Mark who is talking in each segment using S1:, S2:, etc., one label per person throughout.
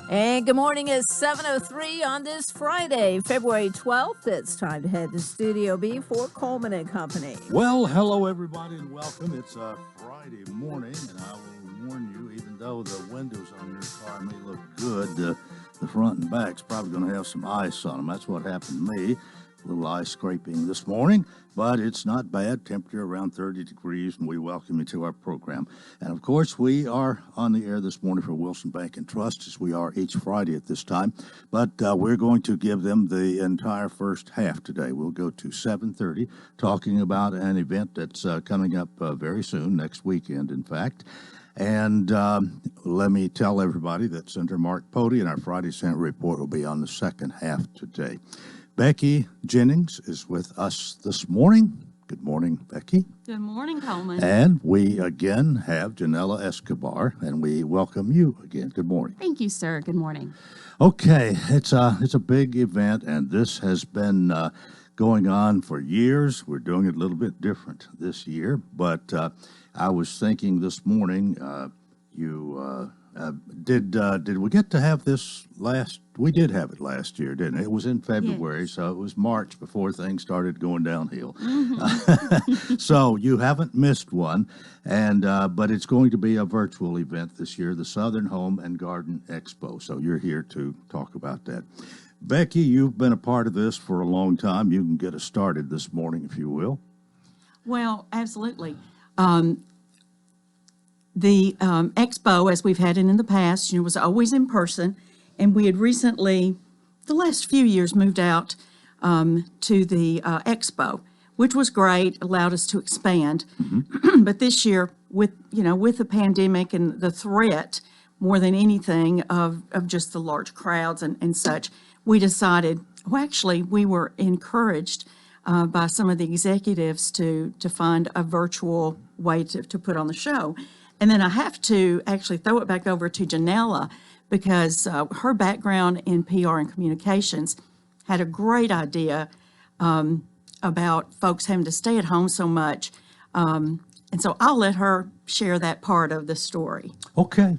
S1: And good morning. It's 7:03 on this Friday, February 12th. It's time to head to Studio B for Coleman and Company.
S2: Well, hello, everybody, and welcome. It's a Friday morning, and I will warn you, even though the windows on your car may look good, the front and back's probably going to have some ice on them. That's what happened to me. A little ice scraping this morning, but it's not bad. Temperature around 30 degrees, and we welcome you to our program. And of course, we are on the air this morning for Wilson Bank and Trust, as we are each Friday at this time. But we're going to give them the entire first half today. We'll go to 7:30, talking about an event that's coming up very soon, next weekend, in fact. And let me tell everybody that Senator Mark Pody and our Friday Senate report will be on the second half today. Becky Jennings is with us this morning. Good morning, Becky.
S3: Good morning, Coleman.
S2: And we again have Janella Escobar, and we welcome you again. Good morning.
S3: Thank you, sir. Good morning.
S2: Okay, it's a big event, and this has been going on for years. We're doing it a little bit different this year, but I was thinking this morning, did we get to have this last? We did have it last year, didn't it? It was in February,
S3: Yes.
S2: so it was March before things started going downhill.
S3: Mm-hmm.
S2: So you haven't missed one, and but it's going to be a virtual event this year, the Southern Home and Garden Expo. So you're here to talk about that. Becky, you've been a part of this for a long time. You can get us started this morning, if you will.
S3: Well, absolutely. The expo, as we've had it in the past, was always in person, and we had recently, the last few years, moved out to the expo, which was great, allowed us to expand. Mm-hmm. But this year, with the pandemic and the threat, more than anything, of just the large crowds and such, we decided, well, actually, we were encouraged by some of the executives to find a virtual way to put on the show. And then I have to actually throw it back over to Janella, because her background in PR and communications had a great idea about folks having to stay at home so much. And so I'll let her share that part of the story.
S2: Okay.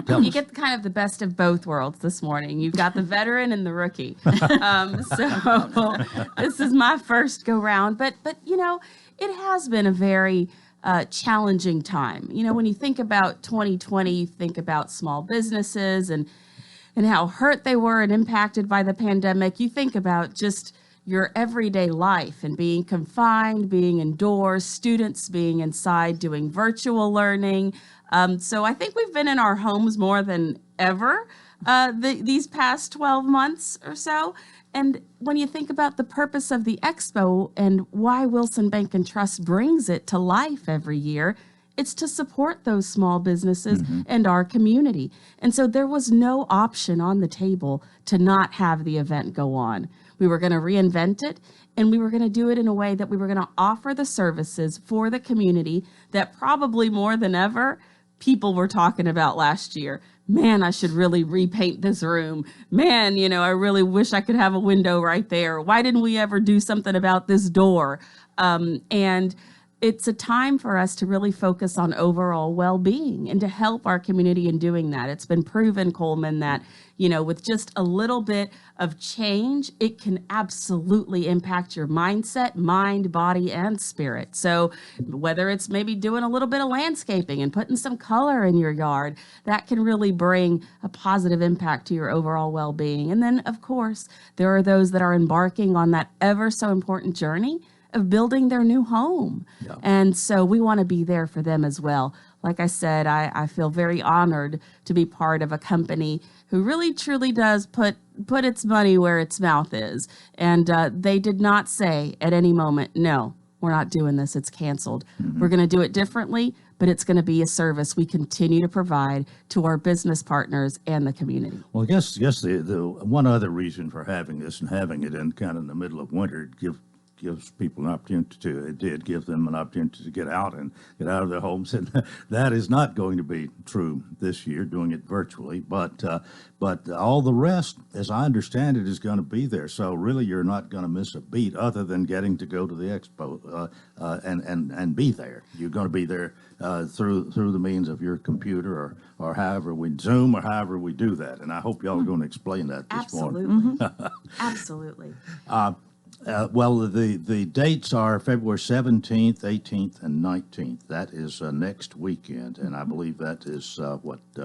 S4: You get kind of the best of both worlds this morning. You've got the veteran and the rookie. So this is my first go round, but it has been a very challenging time. When you think about 2020, you think about small businesses and how hurt they were and impacted by the pandemic. You think about just your everyday life and being confined, being indoors, students being inside doing virtual learning. So I think we've been in our homes more than ever these past 12 months or so. And when you think about the purpose of the expo and why Wilson Bank and Trust brings it to life every year, it's to support those small businesses and our community. And so there was no option on the table to not have the event go on. We were going to reinvent it, and we were going to do it in a way that we were going to offer the services for the community that probably more than ever people were talking about last year. Man, I should really repaint this room. Man, I really wish I could have a window right there. Why didn't we ever do something about this door? And it's a time for us to really focus on overall well-being and to help our community in doing that. It's been proven, Coleman, that, with just a little bit of change, it can absolutely impact your mindset, mind, body, and spirit. So whether it's maybe doing a little bit of landscaping and putting some color in your yard, that can really bring a positive impact to your overall well-being. And then, of course, there are those that are embarking on that ever so important journey of building their new home. Yeah. And so we want to be there for them as well. Like I said, I feel very honored to be part of a company who really truly does put its money where its mouth is. And they did not say at any moment, no, we're not doing this, it's canceled. Mm-hmm. We're going to do it differently, but it's going to be a service we continue to provide to our business partners and the community.
S2: Well, I guess the one other reason for having this and having it in kind of in the middle of winter, give gives people an opportunity to. It did give them an opportunity to get out of their homes, and that is not going to be true this year, doing it virtually. But all the rest, as I understand it, is going to be there. So really, you're not going to miss a beat, other than getting to go to the expo and be there. You're going to be there through the means of your computer or however we Zoom or however we do that. And I hope y'all are going to explain that this morning.
S4: Absolutely.
S2: Well, the dates are February 17th, 18th, and 19th. That is next weekend, and I believe that is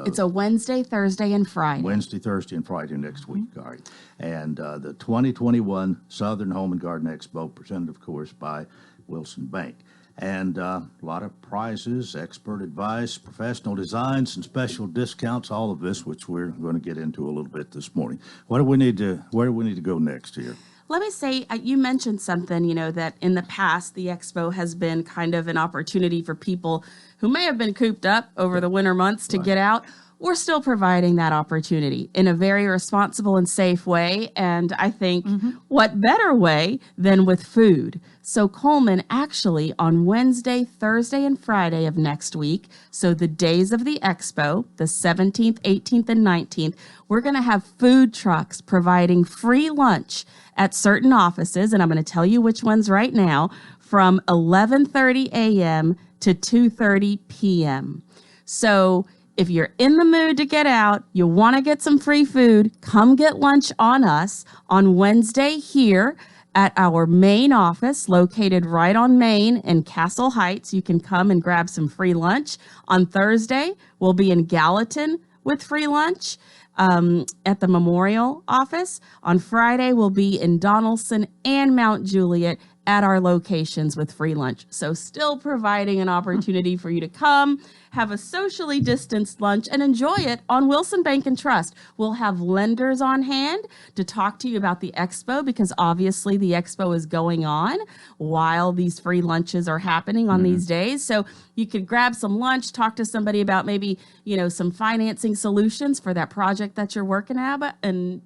S4: It's a Wednesday, Thursday, and Friday.
S2: Wednesday, Thursday, and Friday next week. All right. And the 2021 Southern Home and Garden Expo, presented, of course, by Wilson Bank. And a lot of prizes, expert advice, professional designs, and special discounts, all of this, which we're going to get into a little bit this morning. Where do we need to go next here?
S4: Let me say, you mentioned something, that in the past, the expo has been kind of an opportunity for people who may have been cooped up over the winter months to get out. We're still providing that opportunity in a very responsible and safe way. And I think what better way than with food? So Coleman, actually on Wednesday, Thursday, and Friday of next week, so the days of the expo, the 17th, 18th, and 19th, we're going to have food trucks providing free lunch at certain offices, and I'm going to tell you which ones right now, from 11:30 a.m. to 2:30 p.m. So if you're in the mood to get out, you want to get some free food, come get lunch on us on Wednesday here at our main office located right on Main in Castle Heights. You can come and grab some free lunch. On Thursday, we'll be in Gallatin with free lunch at the Memorial office. On Friday, we'll be in Donaldson and Mount Juliet at our locations with free lunch. So still providing an opportunity for you to come, have a socially distanced lunch, and enjoy it on Wilson Bank and Trust. We'll have lenders on hand to talk to you about the expo, because obviously the expo is going on while these free lunches are happening on these days. So you could grab some lunch, talk to somebody about maybe, some financing solutions for that project that you're working at. And,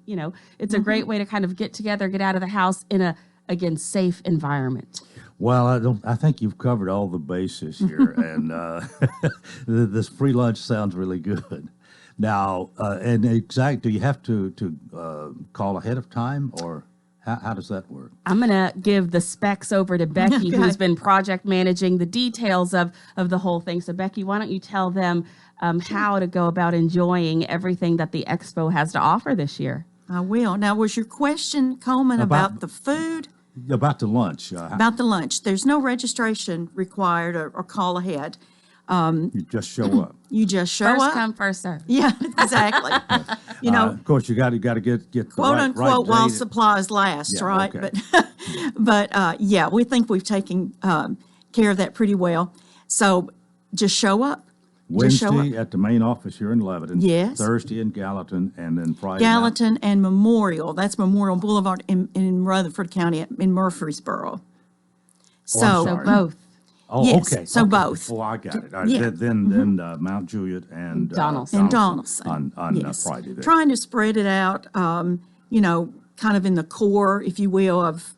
S4: it's a great way to kind of get together, get out of the house in a, again, safe environment.
S2: Well, I think you've covered all the bases here, and this free lunch sounds really good. Now, do you have to call ahead of time, or how does that work?
S4: I'm going to give the specs over to Becky, who's been project managing the details of the whole thing. So, Becky, why don't you tell them how to go about enjoying everything that the expo has to offer this year?
S3: I will. Now, was your question, Coleman, about the food?
S2: About the lunch.
S3: About the lunch. There's no registration required or call ahead.
S2: You just show up.
S3: You just show
S4: First
S3: up.
S4: come, first serve.
S3: Yeah, exactly.
S2: Of course, you got to get the
S3: quote
S2: right
S3: unquote while
S2: date.
S3: supplies last,
S2: Yeah,
S3: right?
S2: okay.
S3: But yeah, we think we've taken care of that pretty well. So just show up. Just show
S2: Wednesday
S3: up.
S2: at the main office here in Lebanon.
S3: Yes.
S2: Thursday in Gallatin, and then Friday.
S3: Gallatin and Memorial. That's Memorial Boulevard in Rutherford County in Murfreesboro.
S2: I'm
S3: So
S4: So
S2: sorry.
S4: both.
S2: Oh,
S3: Yes,
S2: okay.
S3: so
S2: okay.
S3: both.
S2: Oh, I got it. All right,
S3: Yeah.
S2: Then Mount Juliet and
S4: Donaldson.
S3: and Donaldson.
S2: on
S3: Yes.
S2: Friday. There.
S3: Trying to spread it out, kind of in the core, if you will, of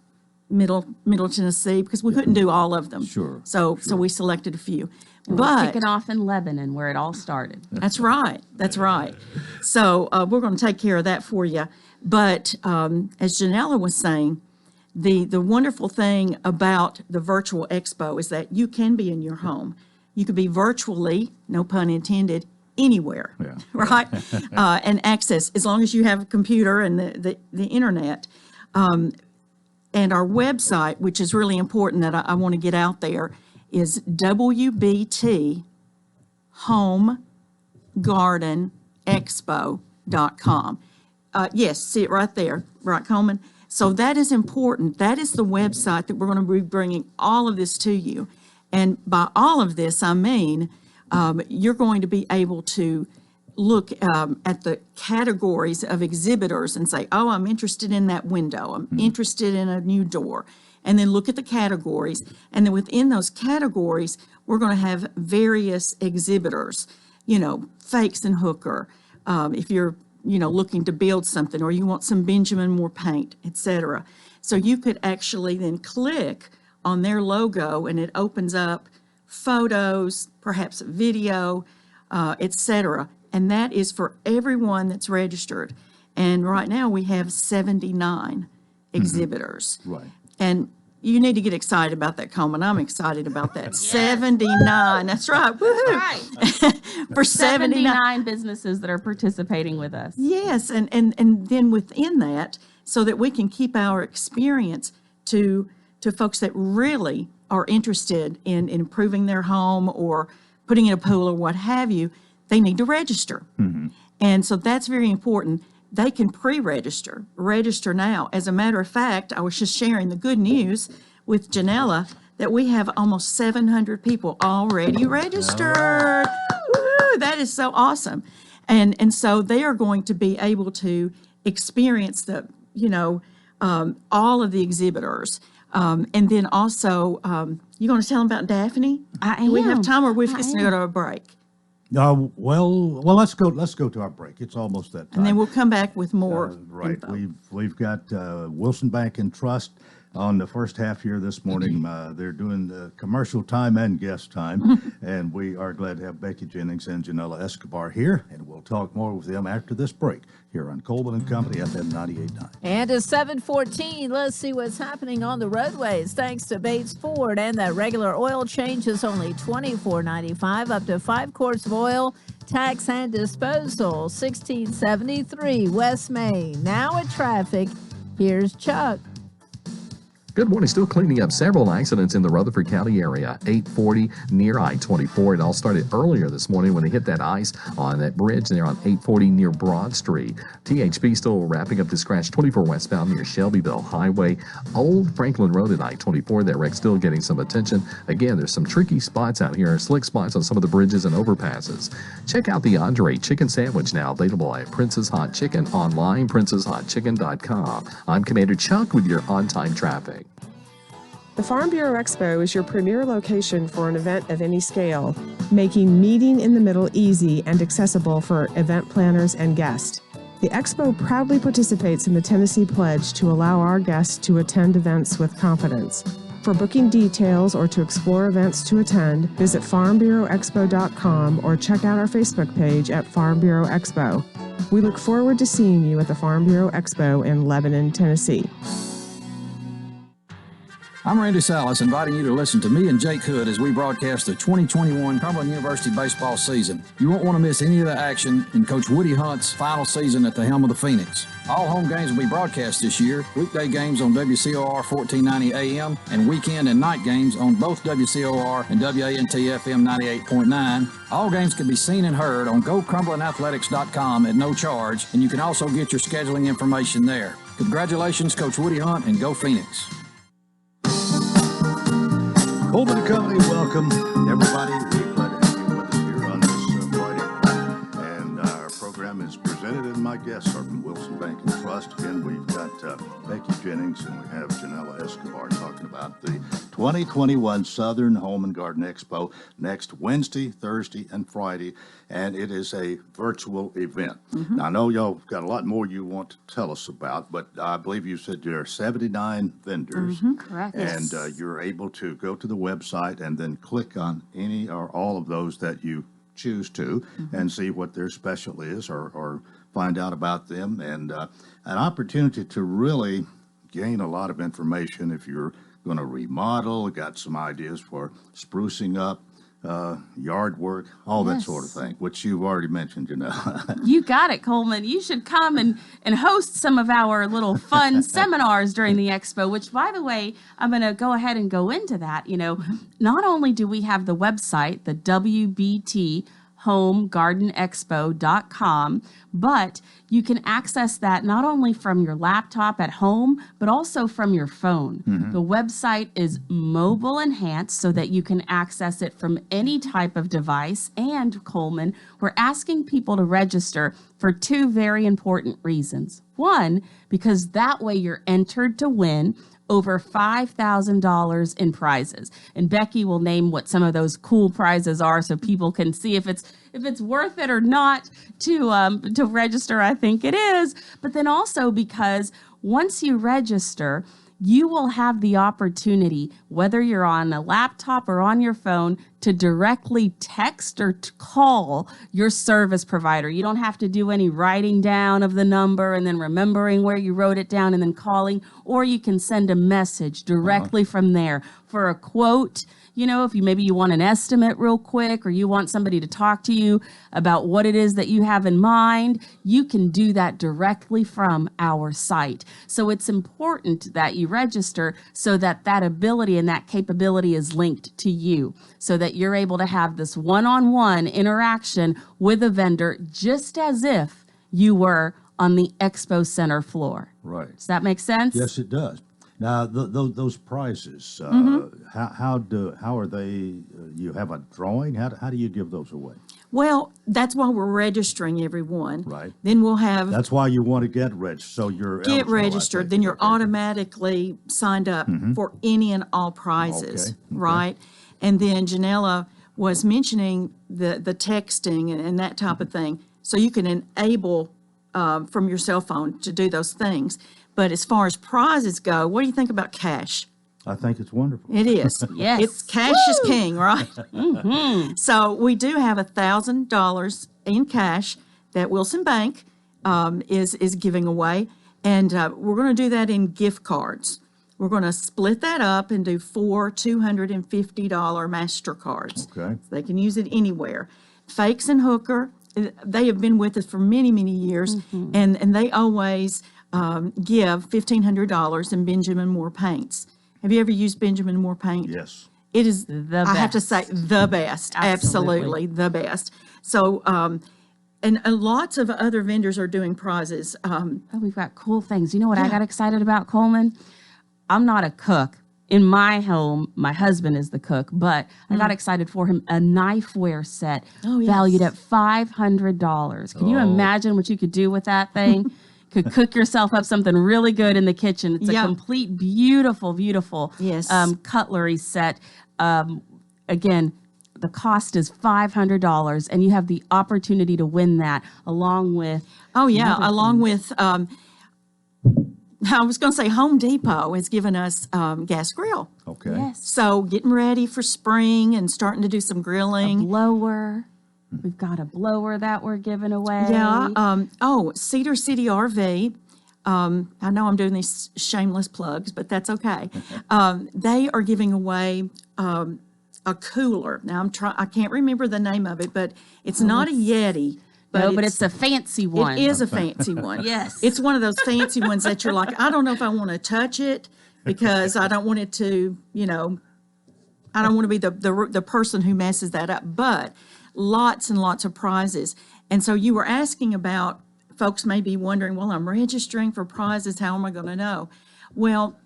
S3: Middle Tennessee, because we couldn't do all of them.
S2: Sure,
S3: So we selected a few.
S4: We're
S3: But
S4: kicking off in Lebanon, where it all started.
S3: that's right. That's right. So we're going to take care of that for you. But as Janella was saying, the wonderful thing about the virtual expo is that you can be in your home. You could be virtually, no pun intended, anywhere,
S2: Yeah.
S3: right? And access, as long as you have a computer and the internet. And our website, which is really important that I want to get out there, is wbthomegardenexpo.com. Yes, see it right there, right, Coleman? So that is important. That is the website that we're going to be bringing all of this to you. And by all of this, I mean you're going to be able to look at the categories of exhibitors and say, oh, I'm interested in that window. I'm interested in a new door. And then look at the categories. And then within those categories, we're going to have various exhibitors, Fakes and Hooker. If you're looking to build something, or you want some Benjamin Moore paint, etc. So you could actually then click on their logo, and it opens up photos, perhaps video, etc. And that is for everyone that's registered. And right now we have 79 exhibitors.
S2: Right.
S3: And you need to get excited about that, Coleman. I'm excited about that. 79. That's right. Woohoo.
S4: Right.
S3: For 79
S4: businesses that are participating with us.
S3: Yes, and then within that, so that we can keep our experience to folks that really are interested in improving their home or putting in a pool or what have you, they need to register. And so that's very important. They can register now. As a matter of fact, I was just sharing the good news with Janella that we have almost 700 people already registered. Woo, that is so awesome. And so they are going to be able to experience all of the exhibitors. And then also, you going to tell them about Daphne?
S4: I
S3: Do we have
S4: am.
S3: time, or we
S4: I
S3: just
S4: am.
S3: go to a break?
S2: Well, let's go to our break. It's almost that time.
S3: And then we'll come back with more
S2: Right.
S3: info.
S2: We've got Wilson Bank and Trust on the first half here this morning. They're doing the commercial time and guest time, and we are glad to have Becky Jennings and Janella Escobar here, and we'll talk more with them after this break here on Coleman and Company, FM 98.9.
S1: And it's 7:14. Let's see what's happening on the roadways. Thanks to Bates Ford, and that regular oil change is only $24.95, up to 5 quarts of oil, tax and disposal. 1673 West Main. Now at traffic, here's Chuck.
S5: Good morning. Still cleaning up several accidents in the Rutherford County area. 840 near I-24. It all started earlier this morning when they hit that ice on that bridge there on 840 near Broad Street. THP still wrapping up this crash 24 westbound near Shelbyville Highway. Old Franklin Road at I-24. That wreck still getting some attention. Again, there's some tricky spots out here, slick spots on some of the bridges and overpasses. Check out the Andre Chicken Sandwich now available at Prince's Hot Chicken online, princeshotchicken.com. I'm Commander Chuck with your on-time traffic.
S6: The Farm Bureau Expo is your premier location for an event of any scale, making meeting in the middle easy and accessible for event planners and guests. The Expo proudly participates in the Tennessee Pledge to allow our guests to attend events with confidence. For booking details or to explore events to attend, visit farmbureauexpo.com or check out our Facebook page at Farm Bureau Expo. We look forward to seeing you at the Farm Bureau Expo in Lebanon, Tennessee.
S7: I'm Randy Salas, inviting you to listen to me and Jake Hood as we broadcast the 2021 Cumberland University baseball season. You won't want to miss any of the action in Coach Woody Hunt's final season at the helm of the Phoenix. All home games will be broadcast this year, weekday games on WCOR 1490 AM and weekend and night games on both WCOR and WANT FM 98.9. All games can be seen and heard on GoCumberlandAthletics.com at no charge, and you can also get your scheduling information there. Congratulations, Coach Woody Hunt, and go Phoenix.
S2: Coleman and Company, welcome everybody. We're glad to have you with us here on this Friday. And our program is presented, and my guests are from Wilson Bank and Trust. Again, we've got Becky Jennings and we have Janella Escobar talking about the 2021 Southern Home and Garden Expo next Wednesday, Thursday, and Friday. And it is a virtual event. Now, I know y'all got a lot more you want to tell us about, but I believe you said there are 79 vendors.
S4: Correct.
S2: And you're able to go to the website and then click on any or all of those that you choose to and see what their special is or find out about them. And an opportunity to really gain a lot of information if you're going to remodel, got some ideas for sprucing up, yard work, all that sort of thing, which you've already mentioned, you know.
S4: You got it, Coleman. You should come and host some of our little fun seminars during the expo, which, by the way, I'm going to go ahead and go into that. You know, not only do we have the website, the WBT homegardenexpo.com, but you can access that not only from your laptop at home, but also from your phone. The website is mobile enhanced so that you can access it from any type of device. And Coleman, we're asking people to register for two very important reasons. One, because that way you're entered to win over $5,000 in prizes. And Becky will name what some of those cool prizes are so people can see if it's worth it or not to register. I think it is. But then also because once you register, you will have the opportunity, whether you're on a laptop or on your phone, to directly text or to call your service provider. You don't have to do any writing down of the number and then remembering where you wrote it down and then calling, or you can send a message directly from there for a quote. You know, if maybe you want an estimate real quick, or you want somebody to talk to you about what it is that you have in mind, you can do that directly from our site. So it's important that you register so that that ability and that capability is linked to you, so that you're able to have this one-on-one interaction with a vendor just as if you were on the Expo Center floor.
S2: Right.
S4: Does that make sense?
S2: Yes, it does. Now, those prizes, how are they? You have a drawing? How do you give those away?
S3: Well, that's why we're registering everyone.
S2: Right.
S3: Then we'll have
S2: That's why you want to get registered, so you're
S3: get
S2: eligible, I
S3: registered.
S2: take
S3: Then
S2: it.
S3: you're
S2: Okay.
S3: automatically signed up for any and all prizes,
S2: Okay.
S3: right? And then Janella was mentioning the texting and that type of thing. So you can enable from your cell phone to do those things. But as far as prizes go, what do you think about cash?
S2: I think it's wonderful.
S3: It is.
S4: Yes.
S3: It's cash is king, right? So we do have $1,000 in cash that Wilson Bank is giving away. And we're going to do that in gift cards. We're going to split that up and do 4 $250 MasterCards.
S2: Okay.
S3: So they can use it anywhere. Fakes and Hooker, they have been with us for many, many years, and they always give $1,500 in Benjamin Moore paints. Have you ever used Benjamin Moore paint?
S2: Yes.
S3: It is,
S4: The
S3: I have to
S4: best.
S3: say, the best.
S4: Absolutely.
S3: Absolutely the best. So, and lots of other vendors are doing prizes.
S4: Oh, we've got cool things. You know what I got excited about, Coleman? I'm not a cook. In my home, my husband is the cook, but I got excited for him. A knifeware set valued at $500. Can you imagine what you could do with that thing? Could cook yourself up something really good in the kitchen. It's a complete, beautiful, beautiful
S3: Yes.
S4: cutlery set. Again, the cost is $500, and you have the opportunity to win that along with.
S3: Oh, yeah, along with, I was going to say Home Depot has given us gas grill.
S2: Okay.
S4: Yes.
S3: So getting ready for spring and starting to do some grilling.
S4: Blower. We've got a blower that we're giving away.
S3: Yeah. Cedar City RV. I know I'm doing these shameless plugs, but that's okay. They are giving away a cooler. Now I can't remember the name of it, but it's not a Yeti.
S4: But it's a fancy one.
S3: It is a fancy one.
S4: Yes.
S3: It's one of those fancy ones that you're like, I don't know if I want to touch it because I don't want it to, I don't want to be the person who messes that up. But lots and lots of prizes. And so you were asking about, folks may be wondering, well, I'm registering for prizes. How am I going to know? Well,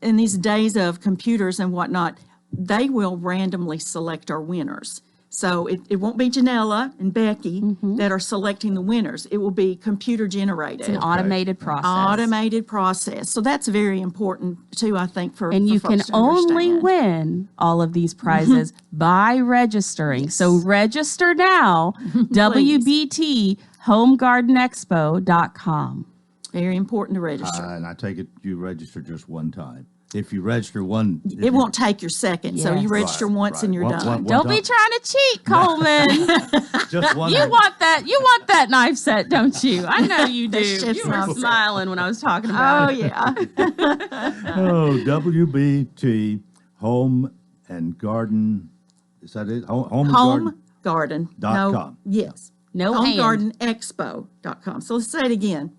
S3: in these days of computers and whatnot, they will randomly select our winners. So it won't be Janella and Becky that are selecting the winners. It will be computer generated.
S4: An automated process.
S3: Automated process. So that's very important too, I think, for
S4: And you
S3: for
S4: can
S3: folks to
S4: only
S3: understand.
S4: win all of these prizes by registering. So register now, WBTHomeGardenExpo.com.
S3: Very important to register.
S2: And I take it you register just one time. If you register one,
S3: It won't take your second, so you
S4: Yes.
S3: register once and you're
S2: One-
S3: done.
S2: one
S4: Don't be
S2: time.
S4: trying to cheat, Coleman.
S2: Just one.
S4: You want that knife set, don't you? I know you do.
S3: chef's
S4: You were
S3: knife set.
S4: smiling when I was talking about
S3: Oh,
S4: it.
S3: yeah.
S2: WBT Home and Garden. Is that it? Home and
S3: Home Garden.
S2: Dot
S3: No,
S2: com.
S3: yes.
S4: No hand.
S3: HomeGardenExpo.com. So let's say it again.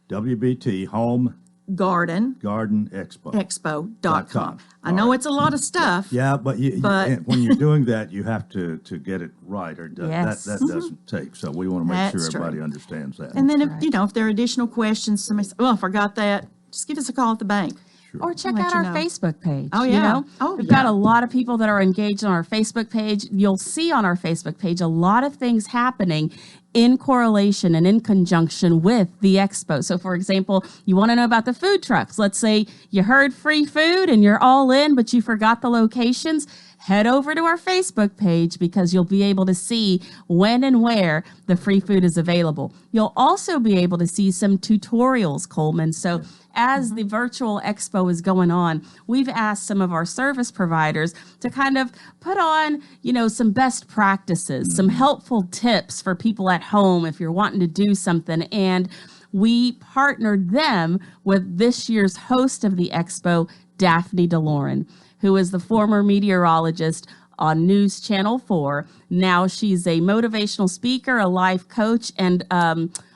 S2: WBT Home
S3: Garden
S2: Garden Expo.
S3: Expo.com. I
S2: All
S3: know
S2: right.
S3: it's a lot of stuff.
S2: Yeah, but,
S3: But-
S2: when you're doing that, you have to get it right, or
S4: Yes.
S2: that doesn't take. So we want to make sure
S3: That's true.
S2: everybody understands that.
S3: And then, if there are additional questions, somebody says, oh, I forgot that, just give us a call at the bank.
S4: Or check
S3: Let
S4: out
S3: you
S4: our
S3: know.
S4: Facebook page.
S3: Oh,
S4: You
S3: yeah.
S4: know?
S3: Oh,
S4: We've got
S3: yeah.
S4: a lot of people that are engaged on our Facebook page. You'll see on our Facebook page a lot of things happening in correlation and in conjunction with the expo. So, for example, you want to know about the food trucks. Let's say you heard free food and you're all in, but you forgot the locations. Head over to our Facebook page because you'll be able to see when and where the free food is available. You'll also be able to see some tutorials, Coleman. So as the virtual expo is going on, we've asked some of our service providers to kind of put on, some best practices, some helpful tips for people at home if you're wanting to do something. And we partnered them with this year's host of the expo, Daphne DeLorean, who is the former meteorologist on News Channel 4. Now she's a motivational speaker, a life coach, and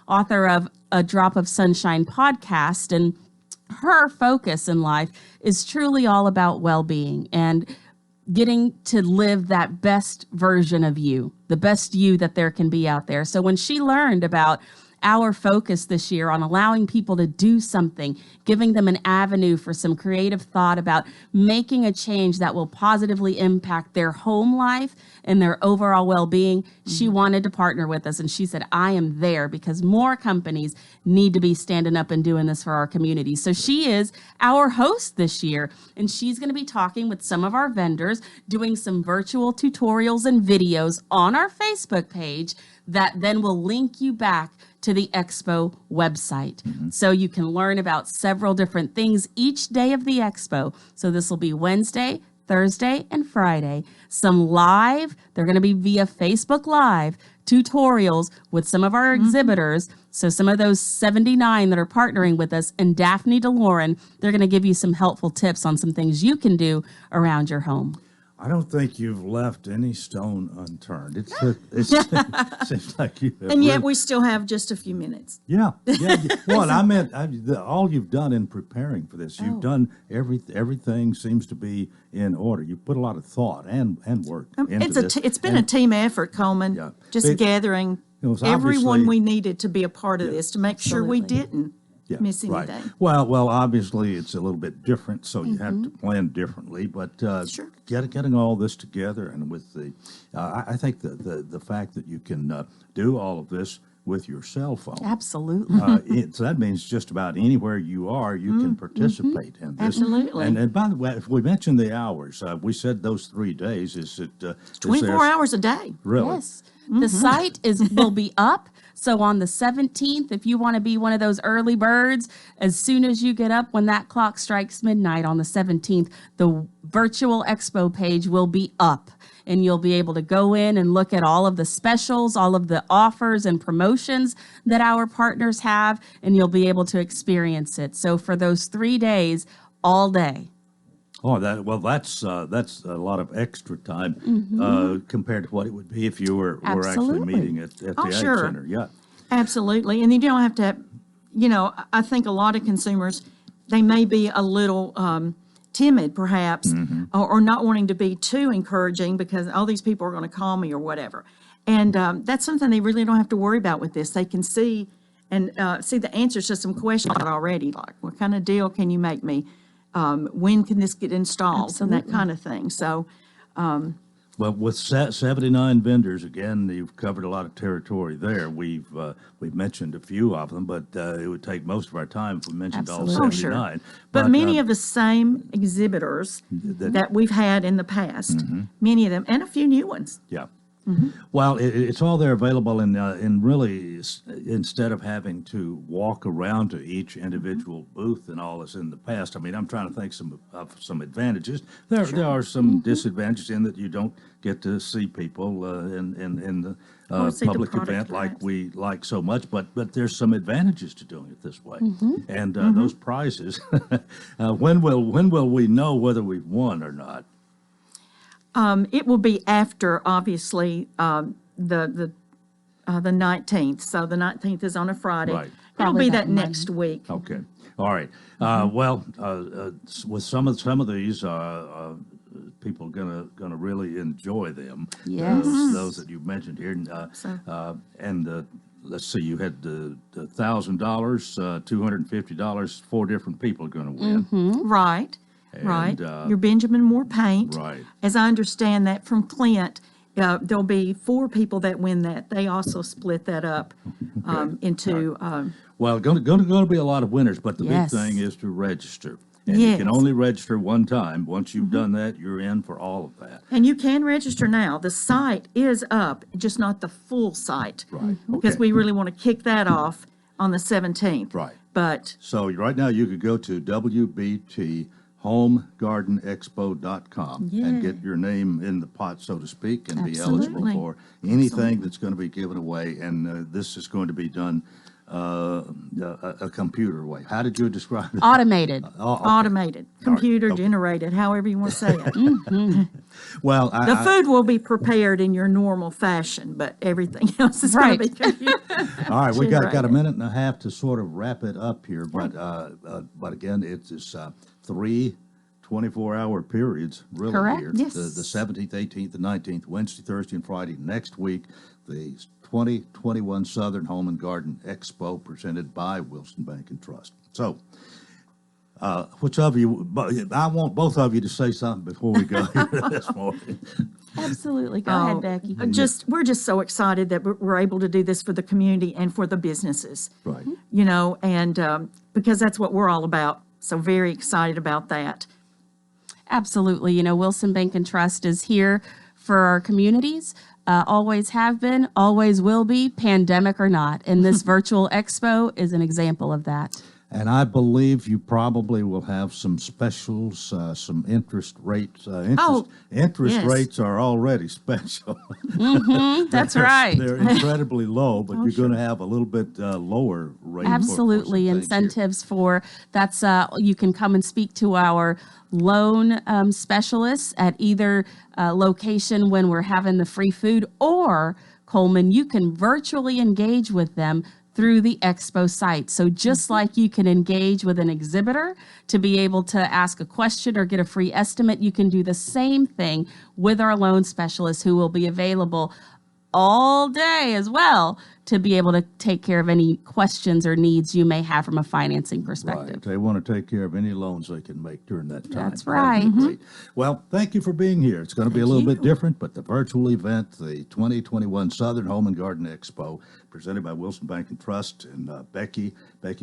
S4: author of A Drop of Sunshine podcast. And her focus in life is truly all about well-being and getting to live that best version of you, the best you that there can be out there. So when she learned about our focus this year on allowing people to do something, giving them an avenue for some creative thought about making a change that will positively impact their home life and their overall well-being, she wanted to partner with us. And she said, I am there because more companies need to be standing up and doing this for our community. So she is our host this year, and she's going to be talking with some of our vendors, doing some virtual tutorials and videos on our Facebook page that then will link you back to the expo website. So you can learn about several different things each day of the expo. So this will be Wednesday, Thursday, and Friday. Some live, they're going to be via Facebook Live tutorials with some of our exhibitors. So some of those 79 that are partnering with us, and Daphne DeLorean, they're going to give you some helpful tips on some things you can do around your home.
S2: I don't think you've left any stone unturned. It seems like you have.
S3: And yet
S2: really-
S3: we still have just a few minutes.
S2: Yeah. Well, I meant all you've done in preparing for this. You've done everything seems to be in order. You put a lot of thought and work into this.
S3: It's been a team effort, Coleman.
S2: Yeah.
S3: Just gathering
S2: was
S3: everyone
S2: obviously-
S3: we needed to be a part of this to make sure we didn't miss
S2: right.
S3: anything.
S2: Well, obviously it's a little bit different, so you have to plan differently. But
S3: Sure.
S2: getting all this together, and with the, I think the fact that you can do all of this with your cell phone.
S4: Absolutely.
S2: So that means just about anywhere you are, you can participate in this.
S3: Absolutely.
S2: And by the way, if we mentioned the hours, we said those 3 days. Is it
S3: 24 hours a day.
S2: Really?
S4: Yes. The site will be up. So on the 17th, if you want to be one of those early birds, as soon as you get up when that clock strikes midnight on the 17th, the virtual expo page will be up. And you'll be able to go in and look at all of the specials, all of the offers and promotions that our partners have, and you'll be able to experience it. So for those 3 days, all day.
S2: Oh, that's a lot of extra time compared to what it would be if you were actually
S4: Absolutely.
S2: meeting at the Ag
S3: sure.
S2: Center. Yeah.
S3: Absolutely. And you don't have to, I think a lot of consumers, they may be a little timid perhaps, or not wanting to be too encouraging because all these people are going to call me or whatever. And that's something they really don't have to worry about with this. They can see the answers to some questions already, like what kind of deal can you make me? When can this get installed? And that kind of thing. So,
S2: Well, with 79 vendors, again, you've covered a lot of territory there. We've mentioned a few of them, but it would take most of our time if we mentioned all
S4: Absolutely.
S2: 79.
S3: But many of the same exhibitors that we've had in the past, many of them, and a few new ones.
S2: Yeah. Well, it's all there available, and really, instead of having to walk around to each individual booth and all as in the past, I mean, I'm trying to think of some advantages. There are some disadvantages in that you don't get to see people in the
S3: see the
S2: public
S3: product,
S2: event like
S3: perhaps.
S2: we like so much, but there's some advantages to doing it this way. And those prizes, when will we know whether we've won or not?
S3: It will be after, obviously, the 19th. So the 19th is on a Friday.
S2: Right.
S3: It'll
S4: Probably
S3: be
S4: that
S3: that next week.
S2: Okay, all right. Well, with some of these, people gonna really enjoy them.
S4: Yes.
S2: Those that you mentioned here, and let's see, you had the $1,000, $250, 4 different people are going to win.
S3: Right, right. Your Benjamin Moore paint.
S2: Right.
S3: As I understand that from Clint, there'll be 4 people that win that. They also split that up into.
S2: Well, going to be a lot of winners, but the
S4: Yes.
S2: big thing is to register. And
S3: Yes.
S2: you can only register one time. Once you've done that, you're in for all of that.
S3: And you can register now. The site is up, just not the full site.
S2: Right.
S3: Because
S2: Okay.
S3: we really want to kick that off on the 17th.
S2: Right.
S3: But
S2: So right now you could go to WBTHomeGardenExpo.com and get your name in the pot, so to speak, and be eligible
S3: Absolutely.
S2: for anything that's going to be given away. And this is going to be done a computer way. How did you describe it?
S4: Automated.
S3: automated, computer generated, however you want to say it.
S2: Well,
S3: The food will be prepared in your normal fashion, but everything else is going to be computer.
S2: all right, we got a
S3: generated.
S2: minute and a half to sort of wrap it up here, but again, it's 3 24-hour periods really
S4: Correct.
S2: here.
S3: Yes.
S2: The 17th, 18th, and 19th, Wednesday, Thursday, and Friday next week. The 2021 Southern Home and Garden Expo presented by Wilson Bank and Trust. So, which of you? I want both of you to say something before we go here this morning.
S4: Absolutely. Go ahead, Becky.
S3: We're just so excited that we're able to do this for the community and for the businesses.
S2: Right.
S3: You know, and because that's what we're all about. So very excited about that.
S4: Absolutely. You know, Wilson Bank and Trust is here for our communities. Always have been, always will be, pandemic or not. And this virtual expo is an example of that.
S2: And I believe you probably will have some specials, some interest rates. Interest
S3: yes.
S2: rates are already special.
S4: That's right.
S2: They're incredibly low, but you're going to have a little bit lower rate.
S4: Absolutely.
S2: for some things here.
S4: Incentives for that's you can come and speak to our loan specialists at either location when we're having the free food, or Coleman, you can virtually engage with them through the expo site. So just like you can engage with an exhibitor to be able to ask a question or get a free estimate, you can do the same thing with our loan specialists who will be available all day as well to be able to take care of any questions or needs you may have from a financing perspective.
S2: Right. They want to take care of any loans they can make during that time.
S4: That's right.
S2: That'd be great. Well, thank you for being here. It's going to be a little bit different, but the virtual event, the 2021 Southern Home and Garden Expo, presented by Wilson Bank and Trust. And Becky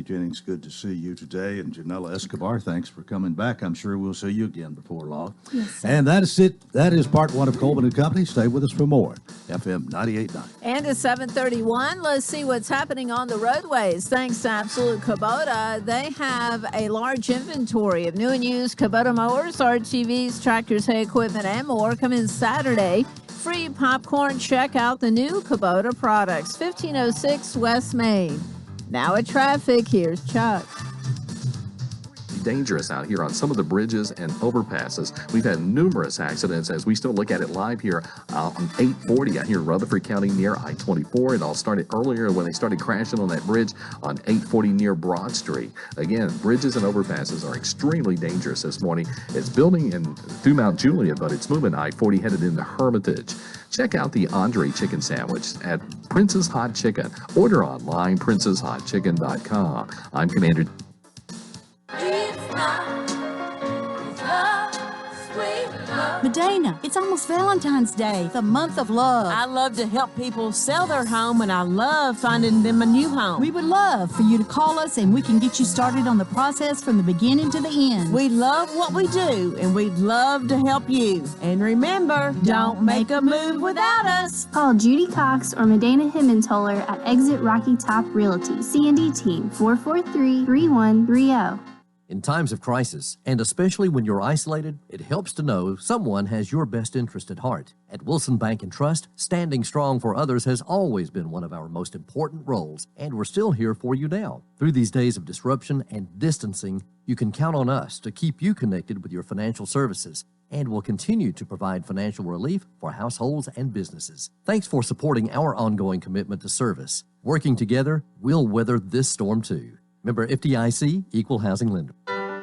S2: Jennings, good to see you today. And Janella Escobar, thanks for coming back. I'm sure we'll see you again before long. Yes, and that is it. That is part one of Coleman and Company. Stay with us for more. FM 98.9.
S1: And at 7:31, let's see what's happening on the roadways. Thanks to Absolute Kubota, they have a large inventory of new and used Kubota mowers, RTVs, tractors, hay equipment, and more. Come in Saturday. Free popcorn. Check out the new Kubota products. 1506 West Main. Now at traffic, here's Chuck.
S5: Dangerous out here on some of the bridges and overpasses. We've had numerous accidents as we still look at it live here on 840 out here in Rutherford County near I-24. It all started earlier when they started crashing on that bridge on 840 near Broad Street. Again, bridges and overpasses are extremely dangerous this morning. It's building in through Mount Juliet, but it's moving I-40 headed into Hermitage. Check out the Andre Chicken Sandwich at Prince's Hot Chicken. Order online, princeshotchicken.com. I'm Commander
S8: Medina, it's almost Valentine's Day, the month of love.
S9: I love to help people sell their home, and I love finding them a new home.
S8: We would love for you to call us, and we can get you started on the process from the beginning to the end.
S9: We love what we do, and we'd love to help you. And remember, don't make a move without us.
S10: Call Judy Cox or Medina Himmentoller at Exit Rocky Top Realty. C&D Team 443-3130.
S11: In times of crisis, and especially when you're isolated, it helps to know someone has your best interest at heart. At Wilson Bank and Trust, standing strong for others has always been one of our most important roles, and we're still here for you now. Through these days of disruption and distancing, you can count on us to keep you connected with your financial services, and will continue to provide financial relief for households and businesses. Thanks for supporting our ongoing commitment to service. Working together, we'll weather this storm too. Member FDIC, Equal Housing Lender.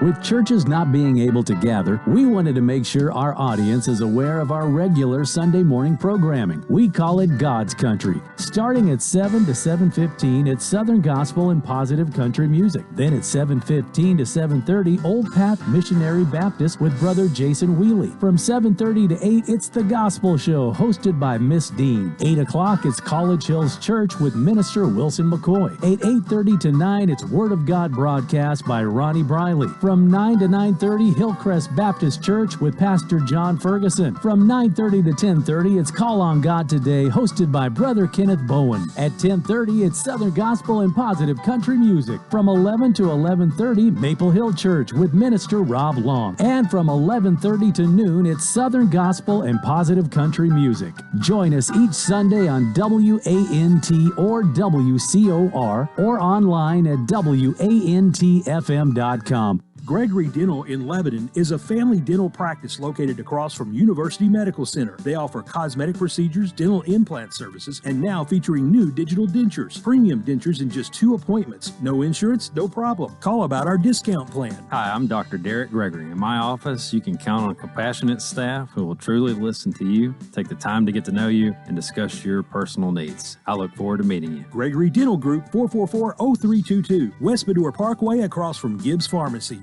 S12: With churches not being able to gather, we wanted to make sure our audience is aware of our regular Sunday morning programming. We call it God's Country. Starting at 7 to 7:15, it's Southern Gospel and Positive Country Music. Then at 7:15 to 7:30, Old Path Missionary Baptist with Brother Jason Wheely. From 7:30 to 8, it's The Gospel Show, hosted by Miss Dean. 8 o'clock, it's College Hills Church with Minister Wilson McCoy. At 8:30 to 9, it's Word of God broadcast by Ronnie Briley. From 9 to 9:30, Hillcrest Baptist Church with Pastor John Ferguson. From 9:30 to 10:30, it's Call on God Today, hosted by Brother Kenneth Bowen. At 10:30, it's Southern Gospel and Positive Country Music. From 11 to 11:30, Maple Hill Church with Minister Rob Long. And from 11:30 to noon, it's Southern Gospel and Positive Country Music. Join us each Sunday on WANT or WCOR or online at WANTFM.com.
S13: Gregory Dental in Lebanon is a family dental practice located across from University Medical Center. They offer cosmetic procedures, dental implant services, and now featuring new digital dentures. Premium dentures in just 2 appointments. No insurance, no problem. Call about our discount plan.
S14: Hi, I'm Dr. Derek Gregory. In my office, you can count on compassionate staff who will truly listen to you, take the time to get to know you, and discuss your personal needs. I look forward to meeting you.
S13: Gregory Dental Group, 444-0322, West Medora Parkway across from Gibbs Pharmacy.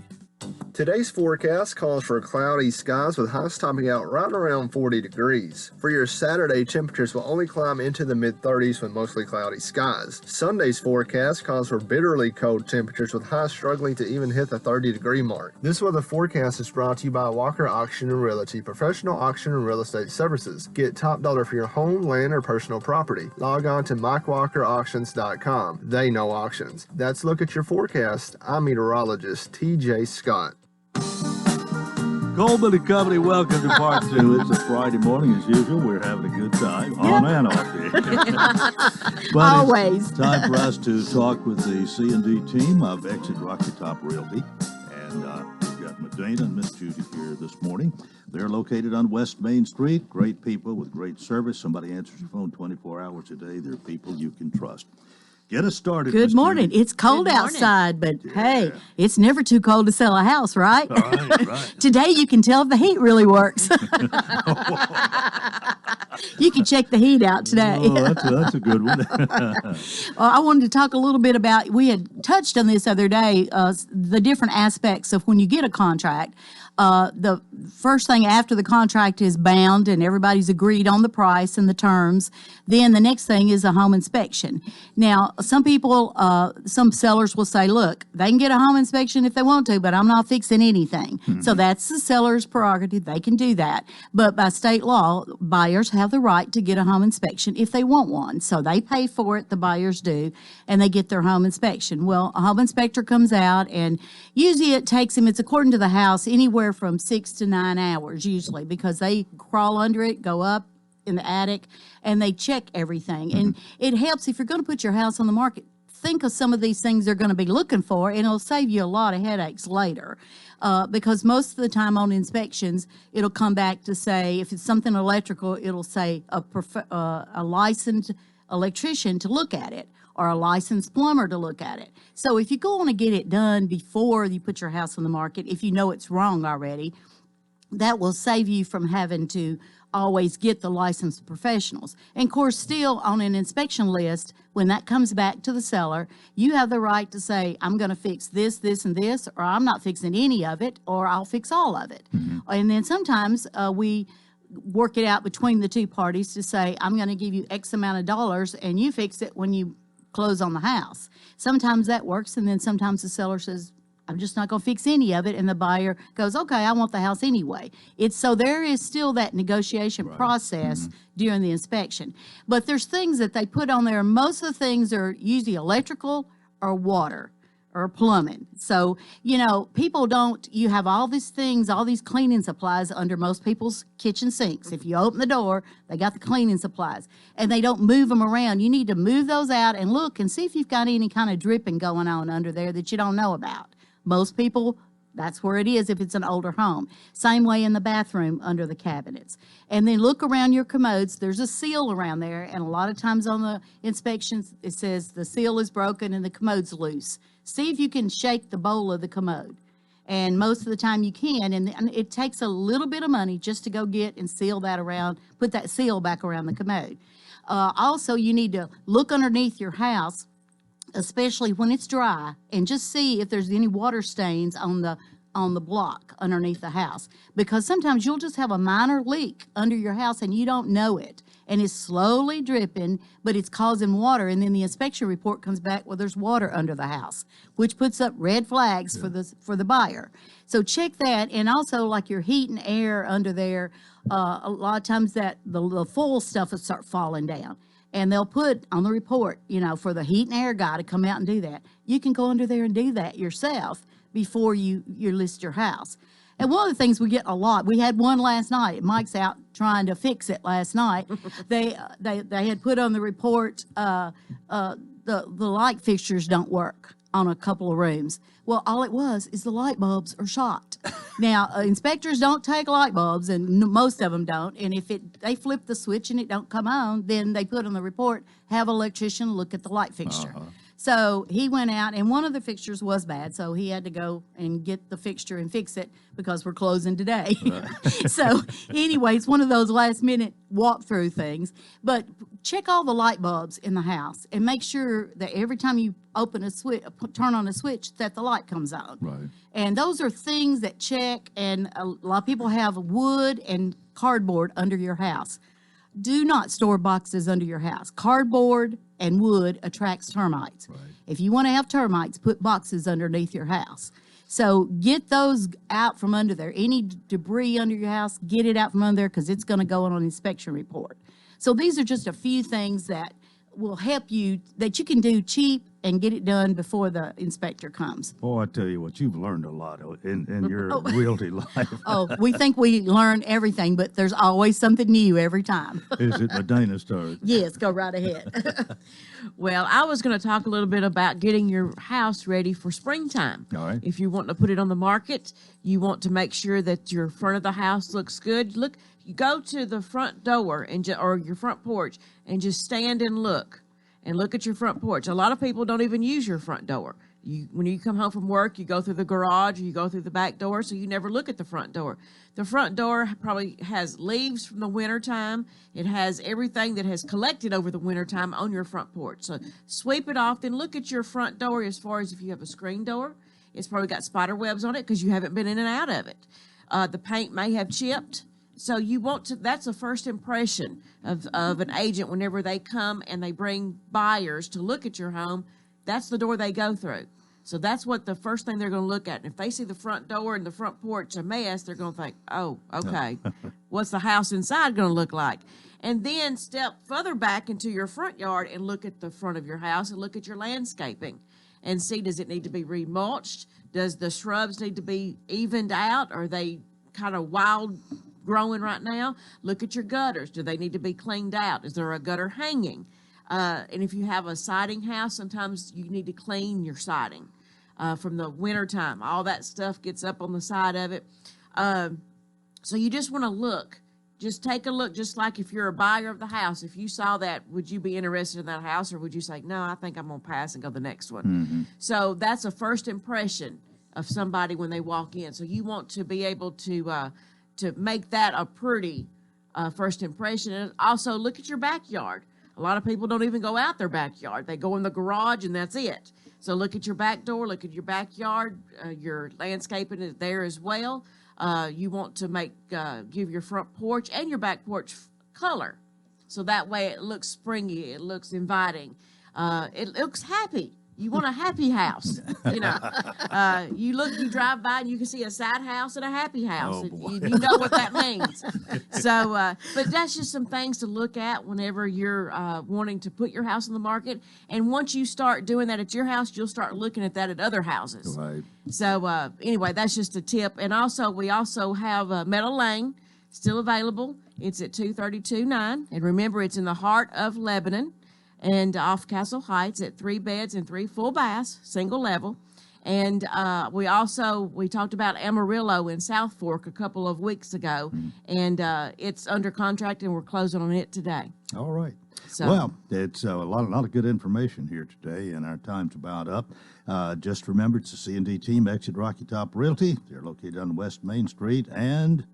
S15: Today's forecast calls for cloudy skies with highs topping out right around 40 degrees. For your Saturday, temperatures will only climb into the mid-30s with mostly cloudy skies. Sunday's forecast calls for bitterly cold temperatures with highs struggling to even hit the 30-degree mark. This weather forecast is brought to you by Walker Auction and Realty, professional auction and real estate services. Get top dollar for your home, land, or personal property. Log on to MikeWalkerAuctions.com. They know auctions. That's Look at Your Forecast. I'm meteorologist TJ Scott.
S2: Coleman and Company, welcome to part 2. It's a Friday morning as usual. We're having a good time on and off here. But
S1: Always.
S2: It's time for us to talk with the C&D team of Exit Rocky Top Realty. And we've got Medina and Miss Judy here this morning. They're located on West Main Street. Great people with great service. Somebody answers your phone 24 hours a day. They're people you can trust. Get us started.
S8: Good morning. It's cold outside, but hey, it's never too cold to sell a house, right?
S2: Right.
S8: Today you can tell if the heat really works. You can check the heat out today.
S2: Oh, that's a good one.
S8: I wanted to talk a little bit about, we had touched on this other day, the different aspects of when you get a contract. The first thing after the contract is bound and everybody's agreed on the price and the terms, then the next thing is a home inspection. Now, some people, some sellers will say, look, they can get a home inspection if they want to, but I'm not fixing anything. Mm-hmm. So that's the seller's prerogative. They can do that. But by state law, buyers have the right to get a home inspection if they want one. So they pay for it, the buyers do, and they get their home inspection. Well, a home inspector comes out, and usually it takes them, it's according to the house, anywhere from 6 to 9 hours usually, because they crawl under it, go up in the attic, and they check everything. Mm-hmm. And it helps if you're going to put your house on the market. Think of some of these things they're going to be looking for, and it'll save you a lot of headaches later. Because most of the time on inspections, it'll come back to say, if it's something electrical, it'll say a licensed electrician to look at it, or a licensed plumber to look at it. So if you go on and get it done before you put your house on the market, if you know it's wrong already, that will save you from having to always get the licensed professionals. And of course, still on an inspection list, when that comes back to the seller, you have the right to say, I'm going to fix this, this, and this, or I'm not fixing any of it, or I'll fix all of it. Mm-hmm. And then sometimes we work it out between the two parties to say, I'm going to give you X amount of dollars, and you fix it when you close on the house. Sometimes that works, and then sometimes the seller says, I'm just not going to fix any of it, and the buyer goes, okay, I want the house anyway. So there is still that negotiation process during the inspection. But there's things that they put on there. Most of the things are usually electrical or water or plumbing. So, you know, people don't, you have all these things, all these cleaning supplies under most people's kitchen sinks. If you open the door, they got the cleaning supplies, and they don't move them around. You need to move those out and look and see if you've got any kind of dripping going on under there that you don't know about. Most people, that's where it is if it's an older home. Same way in the bathroom under the cabinets. And then look around your commodes. There's a seal around there, and a lot of times on the inspections it says the seal is broken and the commode's loose. See if you can shake the bowl of the commode. And most of the time you can, and it takes a little bit of money just to go get and seal that around, put that seal back around the commode. Also, you need to look underneath your house, especially when it's dry, and just see if there's any water stains on the block underneath the house, because sometimes you'll just have a minor leak under your house and you don't know it, and it's slowly dripping, but it's causing water, and then the inspection report comes back, well, there's water under the house, which puts up red flags for the buyer. So check that, and also like your heat and air under there, a lot of times that the full stuff will start falling down. And they'll put on the report, for the heat and air guy to come out and do that. You can go under there and do that yourself before you list your house. And one of the things we get a lot, we had one last night. Mike's out trying to fix it last night. They had put on the report the light fixtures don't work on a couple of rooms. Well, all it was is the light bulbs are shot. Now, inspectors don't take light bulbs, and most of them don't. And if they flip the switch and it don't come on, then they put on the report, have an electrician look at the light fixture. So he went out, and one of the fixtures was bad, so he had to go and get the fixture and fix it because we're closing today. So anyway, it's one of those last-minute walk-through things. But check all the light bulbs in the house and make sure that every time you open a switch, turn on a switch, that the light comes on.
S2: Right.
S8: And those are things that check, and a lot of people have wood and cardboard under your house. Do not store boxes under your house. Cardboard and wood attracts termites. Right. If you want to have termites, put boxes underneath your house. So get those out from under there. Any debris under your house, get it out from under there, because it's going to go on an inspection report. So these are just a few things that will help you, that you can do cheap and get it done before the inspector comes.
S2: Boy, I tell you what, you've learned a lot in your realty life.
S8: We think we learn everything, but there's always something new every time.
S2: Is it the Dana story?
S8: Yes, go right ahead.
S9: Well, I was going to talk a little bit about getting your house ready for springtime.
S2: All right.
S9: If you want to put it on the market, you want to make sure that your front of the house looks good. Look, you go to the front door or your front porch and just stand and look at your front porch. A lot of people don't even use your front door. When you come home from work, you go through the garage or you go through the back door, so you never look at the front door. The front door probably has leaves from the wintertime. It has everything that has collected over the wintertime on your front porch. So sweep it off, then look at your front door as far as if you have a screen door. It's probably got spider webs on it because you haven't been in and out of it. The paint may have chipped. So you want to, that's a first impression of an agent whenever they come and they bring buyers to look at your home. That's the door they go through. So that's what the first thing they're going to look at. And if they see the front door and the front porch a mess, they're going to think, oh, okay, what's the house inside going to look like? And then step further back into your front yard and look at the front of your house and look at your landscaping and see, does it need to be remulched? Does the shrubs need to be evened out? Are they kind of wild growing right now? Look at your gutters. Do they need to be cleaned out? Is there a gutter hanging? And if you have a siding house, sometimes you need to clean your siding from the winter time. All that stuff gets up on the side of it. So you just want to look. Just take a look, just like if you're a buyer of the house. If you saw that, would you be interested in that house, or would you say, no, I think I'm going to pass and go to the next one?
S2: Mm-hmm.
S9: So that's a first impression of somebody when they walk in. So you want to be able to make that a pretty first impression. And also look at your backyard. A lot of people don't even go out their backyard. They go in the garage and that's it. So look at your back door, look at your backyard, your landscaping is there as well. You want to give your front porch and your back porch color. So that way it looks springy, it looks inviting, it looks happy. You want a happy house, you you drive by and you can see a sad house and a happy house. You know what that means. So, but that's just some things to look at whenever you're wanting to put your house on the market. And once you start doing that at your house, you'll start looking at that at other houses.
S2: Right.
S9: So, anyway, that's just a tip. And also, we also have Meadow Lane still available. It's at 232-9. And remember, it's in the heart of Lebanon. And off Castle Heights at 3 beds and 3 full baths, single level. And we talked about Amarillo in South Fork a couple of weeks ago, and it's under contract, and we're closing on it today.
S2: All right.
S9: So.
S2: Well, it's a lot of good information here today, and our time's about up. Just remember, it's the C&D team, Exit Rocky Top Realty. They're located on West Main Street, and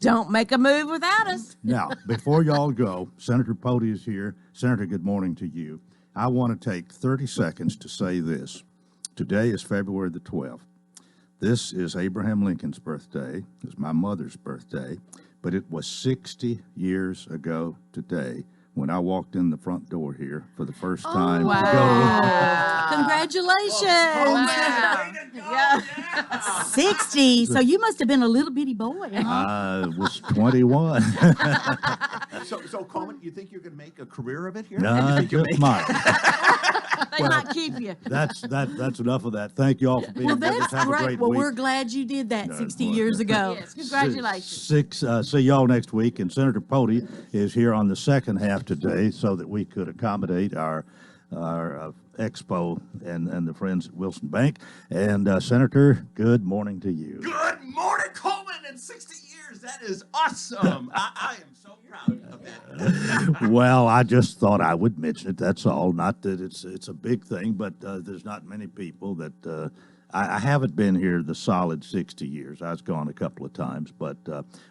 S9: don't make a move without us.
S2: Now, before y'all go, Senator Pody is here. Senator, good morning to you. I want to take 30 seconds to say this. Today is February the 12th. This is Abraham Lincoln's birthday. It's my mother's birthday. But it was 60 years ago today when I walked in the front door here for the first time.
S8: Wow. Congratulations.
S9: Wow.
S8: Yeah. 60. So you must have been a little bitty boy, huh?
S2: I was 21.
S16: So Coleman, you think you're going to make a career of it here?
S2: No, I just might.
S9: They might keep you.
S2: That's enough of that. Thank you all for being
S8: Well,
S2: with us.
S8: that's
S2: Have a
S8: great.
S2: great
S8: Well,
S2: week.
S8: we're glad you did that 60 years ago.
S9: Yes, congratulations.
S2: See y'all next week. And Senator Pody is here on the second half today so that we could accommodate our expo and the friends at Wilson Bank. And Senator, good morning to you.
S16: Good morning, Coleman. In 60 years, that is awesome. I am so proud of that.
S2: Well, I just thought I would mention it. That's all. Not that it's a big thing, but there's not many people that I haven't been here the solid 60 years. I was gone a couple of times, but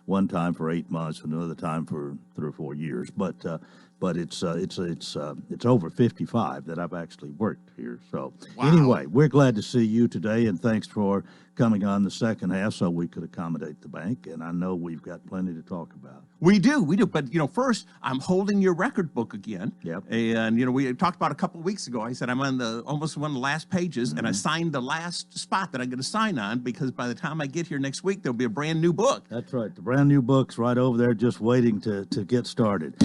S2: one time for 8 months, and another time for 3 or 4 years. But it's over 55 that I've actually worked here. So Anyway, we're glad to see you today, and thanks for coming on the second half so we could accommodate the bank. And I know we've got plenty to talk about.
S16: We do. But, first, I'm holding your record book again.
S2: Yep.
S16: And, we talked about a couple of weeks ago. I said I'm on almost one of the last pages, and I
S2: Mm-hmm.
S16: signed the last spot that I'm going to sign on because by the time I get here next week, there'll be a brand new book.
S2: That's right. The brand new book's right over there just waiting to get started.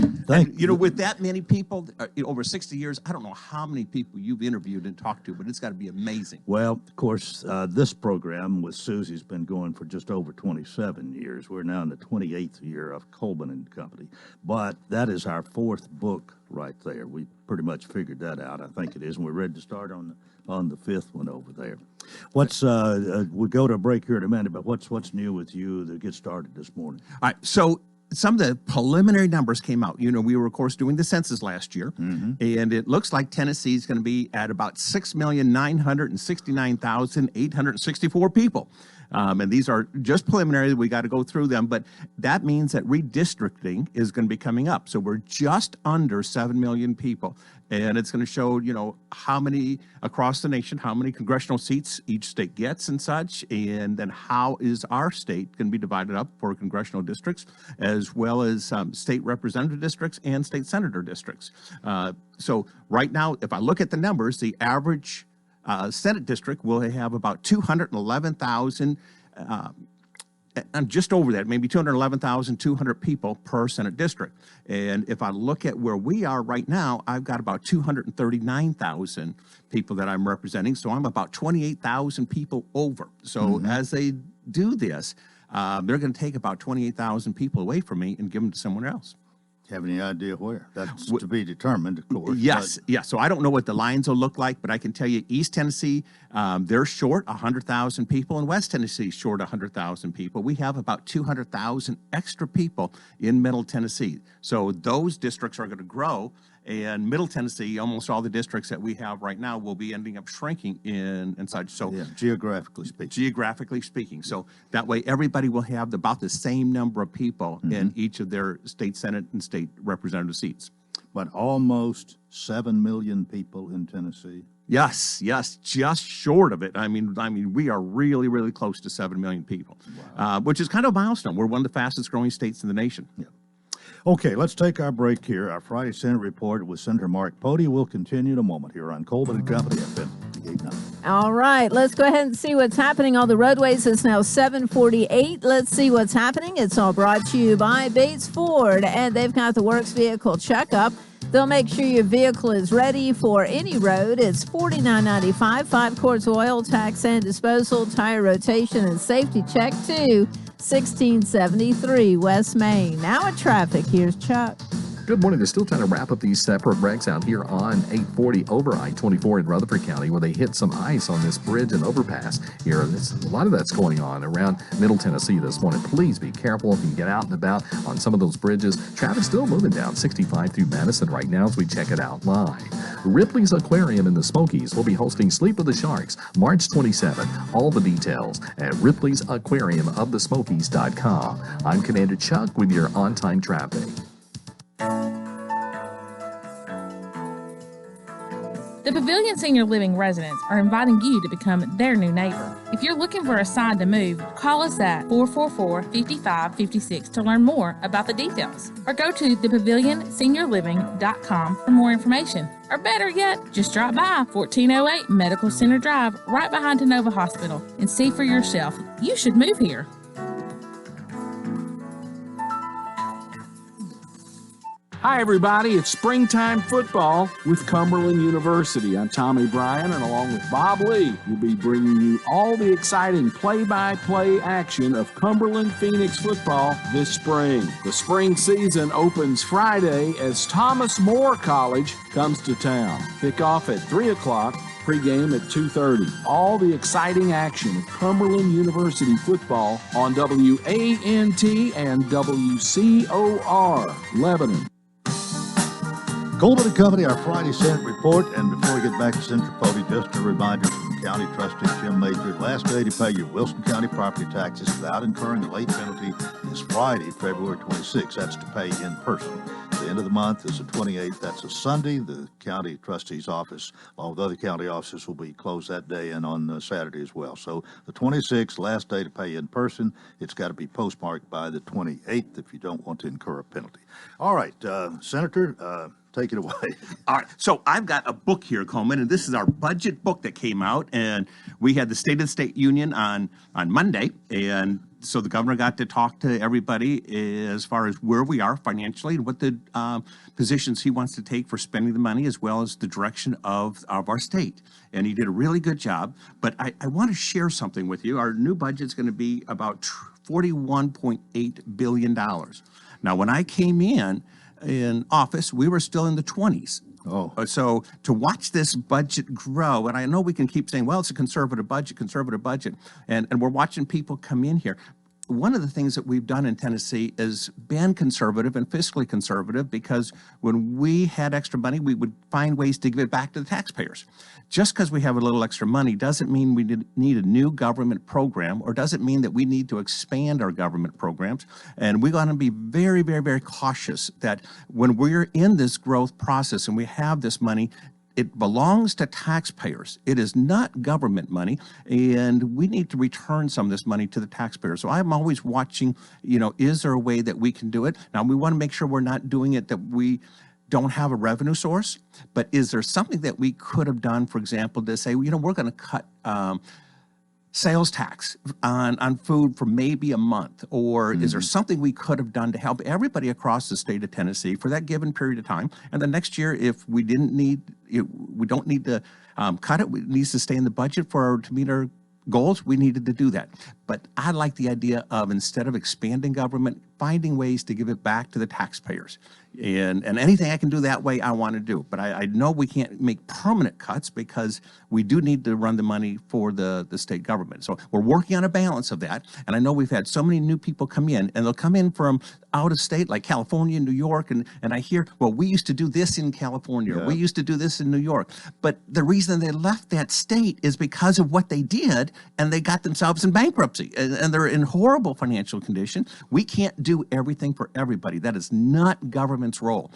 S16: With that many people, over 60 years, I don't know how many people you've interviewed and talked to, but it's got to be amazing.
S2: Well, of course, this program with Susie's been going for just over 27 years. We're now in the 28th year of Coleman and Company. But that is our 4th book right there. We pretty much figured that out. I think it is. And we're ready to start on the 5th one over there. We'll go to a break here in a minute, but what's new with you to get started this morning?
S16: All right. So some of the preliminary numbers came out. We were, of course, doing the census last year, and it looks like Tennessee is going to be at about 6,969,864 people. And these are just preliminary. We got to go through them, but that means that redistricting is going to be coming up. So we're just under 7 million people, and it's going to show, how many across the nation, how many congressional seats each state gets and such, and then how is our state going to be divided up for congressional districts, as well as state representative districts and state senator districts. So right now, if I look at the numbers, the average Senate district will have about 211,000, and just over that, maybe 211,200 people per Senate district. And if I look at where we are right now, I've got about 239,000 people that I'm representing. So I'm about 28,000 people over. So as they do this, they're going to take about 28,000 people away from me and give them to someone else.
S2: Have any idea where? That's to be determined, of course.
S16: Yes, yes. So I don't know what the lines will look like, but I can tell you East Tennessee, they're short 100,000 people, and West Tennessee short 100,000 people. We have about 200,000 extra people in Middle Tennessee. So those districts are going to grow, and Middle Tennessee, almost all the districts that we have right now will be ending up shrinking and such. So
S2: geographically speaking.
S16: So that way everybody will have about the same number of people in each of their state Senate and state representative seats.
S2: But almost 7 million people in Tennessee.
S16: Yes, just short of it. I mean, we are really, really close to 7 million people, which is kind of a milestone. We're one of the fastest growing states in the nation.
S2: Yeah. Okay, let's take our break here. Our Friday Senate report with Senator Mark Pody will continue in a moment here on Coleman and Company FM 58.9.
S1: All right, let's go ahead and see what's happening on the roadways. It's now 7:48. Let's see what's happening. It's all brought to you by Bates Ford, and they've got the Works Vehicle Checkup. They'll make sure your vehicle is ready for any road. It's $49.95, 5 quarts of oil, tax and disposal, tire rotation, and safety check too. 1673 West Main. Now at traffic, here's Chuck.
S5: Good morning. They're still trying to wrap up these separate wrecks out here on 840 over I-24 in Rutherford County, where they hit some ice on this bridge and overpass here. A lot of that's going on around Middle Tennessee this morning. Please be careful if you get out and about on some of those bridges. Traffic's still moving down 65 through Madison right now as we check it out live. Ripley's Aquarium in the Smokies will be hosting Sleep with the Sharks March 27. All the details at Ripley's Aquarium of the Smokies.com. I'm Commander Chuck with your on-time traffic.
S17: The Pavilion Senior Living residents are inviting you to become their new neighbor. If you're looking for a sign to move, call us at 444-5556 to learn more about the details. Or go to thepavilionseniorliving.com for more information. Or better yet, just drop by 1408 Medical Center Drive right behind Tenova Hospital and see for yourself. You should move here.
S18: Hi, everybody. It's springtime football with Cumberland University. I'm Tommy Bryan, and along with Bob Lee, we'll be bringing you all the exciting play-by-play action of Cumberland Phoenix football this spring. The spring season opens Friday as Thomas More College comes to town. Kickoff at 3 o'clock. Pregame at 2:30. All the exciting action of Cumberland University football on WANT and WCOR, Lebanon.
S2: Coleman and Company, our Friday Senate report. And before we get back to Central Pody, just a reminder from County Trustee Jim Major, last day to pay your Wilson County property taxes without incurring a late penalty is Friday, February 26th. That's to pay in person. The end of the month is the 28th. That's a Sunday. The county trustee's office, along with other county offices, will be closed that day and on Saturday as well. So the 26th, last day to pay in person. It's got to be postmarked by the 28th if you don't want to incur a penalty. All right, Senator, take it away.
S16: All right. So I've got a book here, Coleman, and this is our budget book that came out. And we had the State of the State Union on Monday. And so the governor got to talk to everybody as far as where we are financially and what the positions he wants to take for spending the money, as well as the direction of our state. And he did a really good job. But I want to share something with you. Our new budget is going to be about $41.8 billion. Now, when I came in office, we were still in the 20s.
S2: Oh.
S16: So to watch this budget grow, and I know we can keep saying, well, it's a conservative budget, and we're watching people come in here. One of the things that we've done in Tennessee is been conservative and fiscally conservative, because when we had extra money, we would find ways to give it back to the taxpayers. Just because we have a little extra money doesn't mean we need a new government program, or doesn't mean that we need to expand our government programs. And we're going to be very, very, very cautious that when we're in this growth process and we have this money, it belongs to taxpayers. It is not government money, and we need to return some of this money to the taxpayers. So I'm always watching, is there a way that we can do it? Now, we want to make sure we're not doing it that we don't have a revenue source, but is there something that we could have done, for example, to say, we're going to cut sales tax on food for maybe a month, or is there something we could have done to help everybody across the state of Tennessee for that given period of time? And the next year, if we don't need to cut it, it needs to stay in the budget to meet our goals, we needed to do that. But I like the idea of, instead of expanding government, finding ways to give it back to the taxpayers. And anything I can do that way, I want to do. But I know we can't make permanent cuts, because we do need to run the money for the state government. So we're working on a balance of that. And I know we've had so many new people come in, and they'll come in from out of state, like California and New York. And I hear, well, we used to do this in California, or we used to do this in New York. But the reason they left that state is because of what they did, and they got themselves in bankruptcy, and they're in horrible financial condition. We can't do everything for everybody. That is not government's role.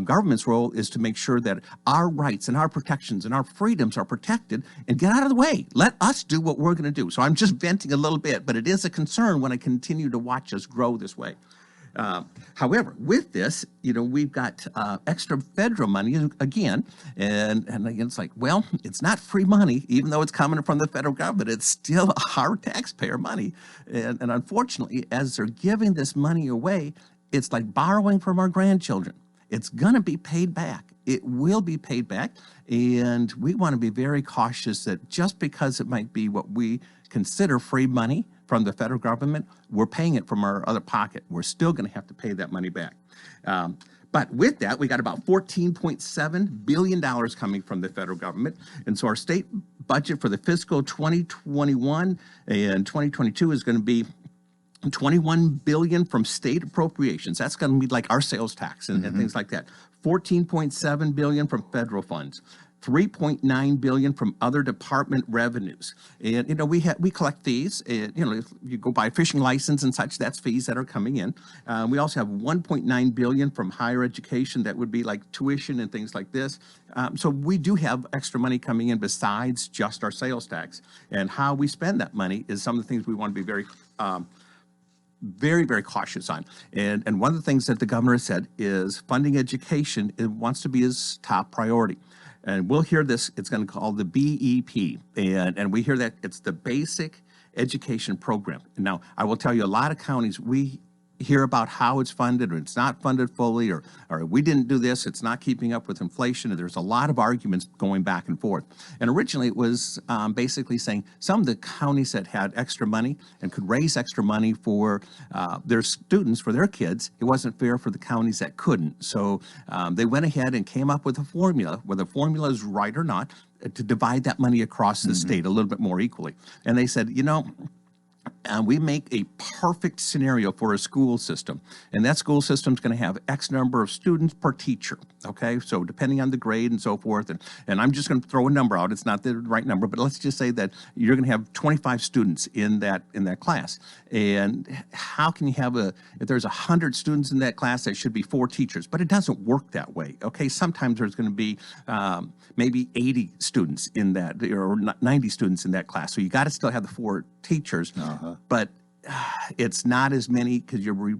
S16: Government's role is to make sure that our rights and our protections and our freedoms are protected, and get out of the way. Let us do what we're going to do. So I'm just venting a little bit, but it is a concern when I continue to watch us grow this way. However, with this, we've got extra federal money again, and again, it's like, well, it's not free money, even though it's coming from the federal government. It's still our taxpayer money, and unfortunately, as they're giving this money away, it's like borrowing from our grandchildren. It's going to be paid back. It will be paid back, and we want to be very cautious that just because it might be what we consider free money from the federal government, we're paying it from our other pocket. We're still going to have to pay that money back. But with that, we got about $14.7 billion coming from the federal government. And so our state budget for the fiscal 2021 and 2022 is going to be $21 billion from state appropriations. That's going to be like our sales tax and things like that. $14.7 billion from federal funds. $3.9 billion from other department revenues. And, we collect fees. And, if you go buy a fishing license and such, that's fees that are coming in. We also have $1.9 billion from higher education. That would be like tuition and things like this. So we do have extra money coming in besides just our sales tax. And how we spend that money is some of the things we want to be very, very cautious on. And one of the things that the governor said is funding education, it wants to be his top priority. And we'll hear this, it's going to call the BEP. And we hear that it's the Basic Education Program. Now, I will tell you, a lot of counties, we hear about how it's funded or it's not funded fully or we didn't do this, it's not keeping up with inflation. And there's a lot of arguments going back and forth. And originally it was basically saying some of the counties that had extra money and could raise extra money for their students, for their kids, it wasn't fair for the counties that couldn't. So they went ahead and came up with a formula, whether the formula is right or not, to divide that money across the state a little bit more equally. And they said, we make a perfect scenario for a school system, and that school system is going to have X number of students per teacher, okay? So depending on the grade and so forth, and I'm just going to throw a number out. It's not the right number, but let's just say that you're going to have 25 students in that class. And how can you have if there's 100 students in that class, there should be 4 teachers, but it doesn't work that way, okay? Sometimes there's going to be maybe 80 students in that, or 90 students in that class. So you got to still have the 4 teachers. But it's not as many because you're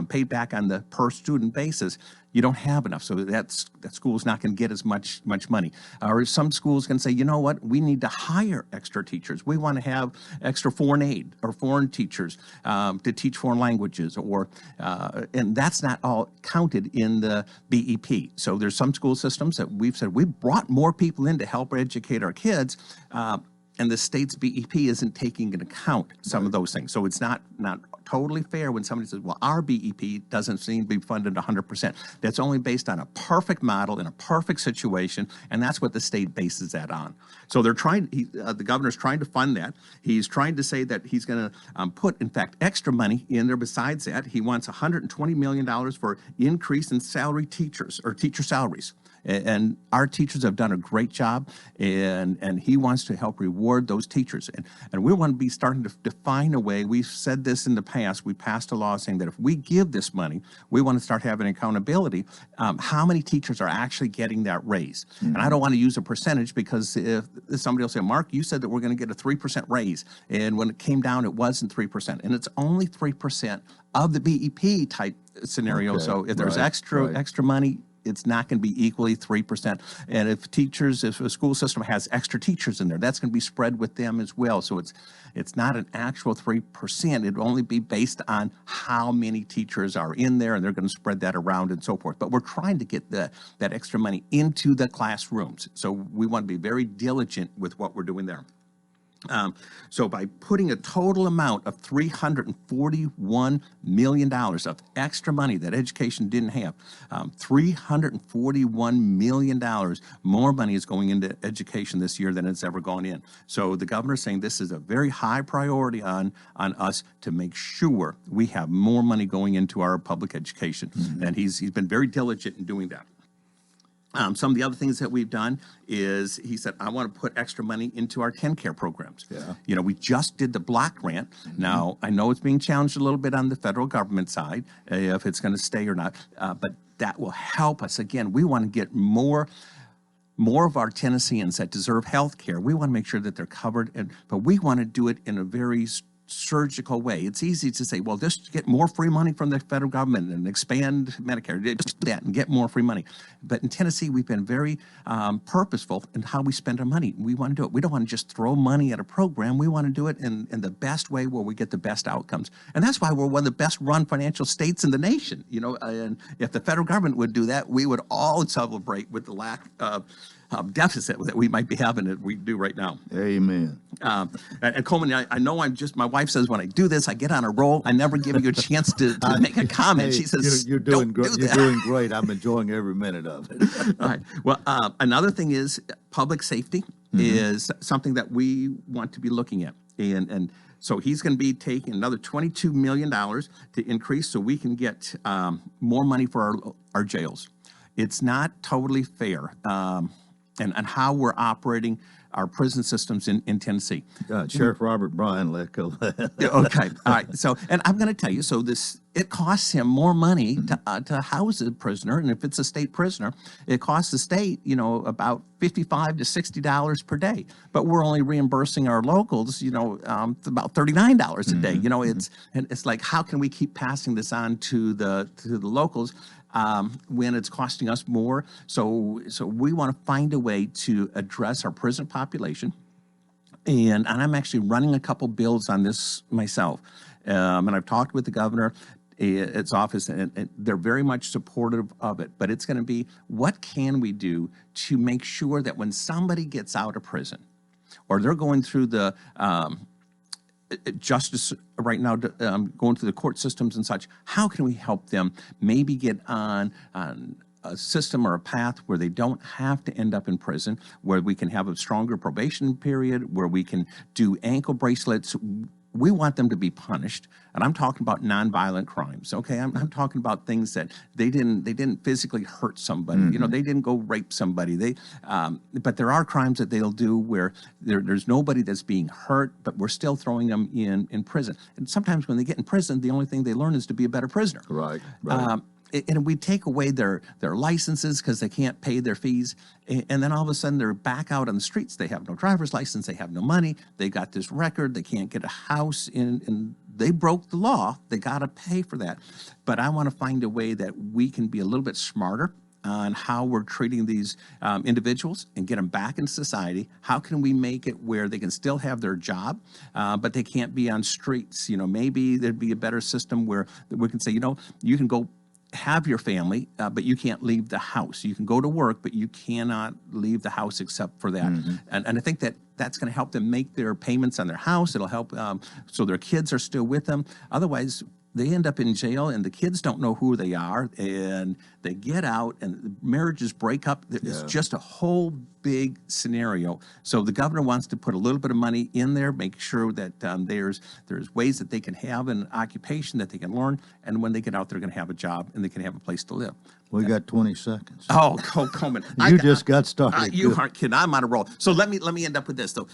S16: paid back on the per student basis. You don't have enough, so that school's not going to get as much money. Or some schools can say, you know what, we need to hire extra teachers. We want to have extra foreign aid or foreign teachers to teach foreign languages, and that's not all counted in the BEP. So there's some school systems that we've said we brought more people in to help educate our kids. And the state's BEP isn't taking into account some of those things. So it's not totally fair when somebody says, well, our BEP doesn't seem to be funded 100%. That's only based on a perfect model in a perfect situation, and that's what the state bases that on. So they're trying, the governor's trying to fund that. He's trying to say that he's going to put, in fact, extra money in there besides that. He wants $120 million for increase in salary teachers, or teacher salaries. And our teachers have done a great job, and he wants to help reward those teachers. And we want to be starting to define a way. We've said this in the past. We passed a law saying that if we give this money, we want to start having accountability. How many teachers are actually getting that raise? And I don't want to use a percentage because if somebody will say, Mark, you said that we're going to get a 3% raise. And when it came down, it wasn't 3%. And it's only 3% of the BEP type scenario. Okay, so if there's extra money, it's not going to be equally 3%. And if a school system has extra teachers in there, that's going to be spread with them as well. So it's not an actual 3%. It'd only be based on how many teachers are in there, and they're going to spread that around and so forth. But we're trying to get that extra money into the classrooms. So we want to be very diligent with what we're doing there. So by putting a total amount of $341 million of extra money that education didn't have, $341 million more money is going into education this year than it's ever gone in. So the governor's saying this is a very high priority on us to make sure we have more money going into our public education. And he's been very diligent in doing that. Some of the other things that we've done is he said, I want to put extra money into our TennCare programs. Yeah. We just did the block grant. Now, I know it's being challenged a little bit on the federal government side, if it's going to stay or not, but that will help us. Again, we want to get more of our Tennesseans that deserve health care. We want to make sure that they're covered, but we want to do it in a very surgical way. It's easy to say, well, just get more free money from the federal government and expand Medicare. Just do that and get more free money. But in Tennessee, we've been very purposeful in how we spend our money. We want to do it. We don't want to just throw money at a program. We want to do it in the best way where we get the best outcomes. And that's why we're one of the best run financial states in the nation. And if the federal government would do that, we would all celebrate with the lack of deficit that we might be having that we do right now.
S2: Amen.
S16: And Coleman, I know my wife says when I do this, I get on a roll. I never give you a chance to make a comment.
S2: Hey,
S16: She says,
S2: you're doing great.
S16: Do
S2: You're
S16: that."
S2: doing great. I'm enjoying every minute of it.
S16: All right. Well, another thing is public safety is something that we want to be looking at. And so he's going to be taking another $22 million to increase so we can get more money for our jails. It's not totally fair and how we're operating our prison systems in Tennessee.
S2: Sheriff Robert Bryan let go that.
S16: Okay. All right. So, and I'm going to tell you, it costs him more money to house a prisoner. And if it's a state prisoner, it costs the state, about $55 to $60 per day. But we're only reimbursing our locals, about $39 a day. It's like, how can we keep passing this on to the locals? When it's costing us more. So we want to find a way to address our prison population. And I'm actually running a couple bills on this myself. And I've talked with the governor, its office, and they're very much supportive of it. But it's going to be, what can we do to make sure that when somebody gets out of prison or they're going through the justice right now, going through the court systems and such, how can we help them maybe get on a system or a path where they don't have to end up in prison, where we can have a stronger probation period, where we can do ankle bracelets. We want them to be punished, and I'm talking about nonviolent crimes. Okay, I'm talking about things that they didn't physically hurt somebody. They didn't go rape somebody. But there are crimes that they'll do where there's nobody that's being hurt, but we're still throwing them in prison. And sometimes when they get in prison, the only thing they learn is to be a better prisoner.
S2: Right.
S16: And we take away their licenses because they can't pay their fees. And then all of a sudden they're back out on the streets. They have no driver's license. They have no money. They got this record. They can't get a house. And they broke the law. They got to pay for that. But I want to find a way that we can be a little bit smarter on how we're treating these individuals and get them back in society. How can we make it where they can still have their job, but they can't be on streets? Maybe there'd be a better system where we can say, you can go have your family, but you can't leave the house. You can go to work, but you cannot leave the house except for that. And I think that's going to help them make their payments on their house. It'll help so their kids are still with them. Otherwise, they end up in jail, and the kids don't know who they are, and they get out, and marriages break up. It's just a whole big scenario. So the governor wants to put a little bit of money in there, make sure that there's ways that they can have an occupation that they can learn, and when they get out, they're going to have a job, and they can have a place to live.
S2: We got 20 seconds.
S16: Oh, Coleman.
S2: You just got started.
S16: You aren't kidding. I'm on a roll. So let me end up with this, though.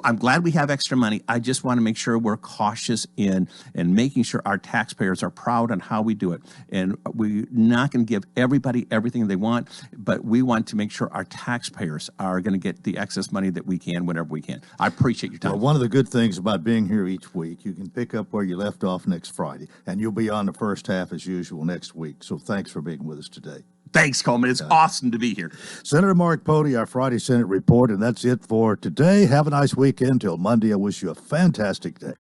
S16: I'm glad we have extra money. I just want to make sure we're cautious in making sure our taxpayers are proud on how we do it. And we're not going to give everybody everything they want, but we want to make sure our taxpayers are going to get the excess money that we can whenever we can. I appreciate your time.
S2: Well, one of the good things about being here each week, you can pick up where you left off next Friday, and you'll be on the first half as usual next week. So thanks for being with us today.
S16: Thanks, Coleman. It's awesome to be here.
S2: Senator Mark Pody, our Friday Senate report, and that's it for today. Have a nice weekend. Till Monday, I wish you a fantastic day.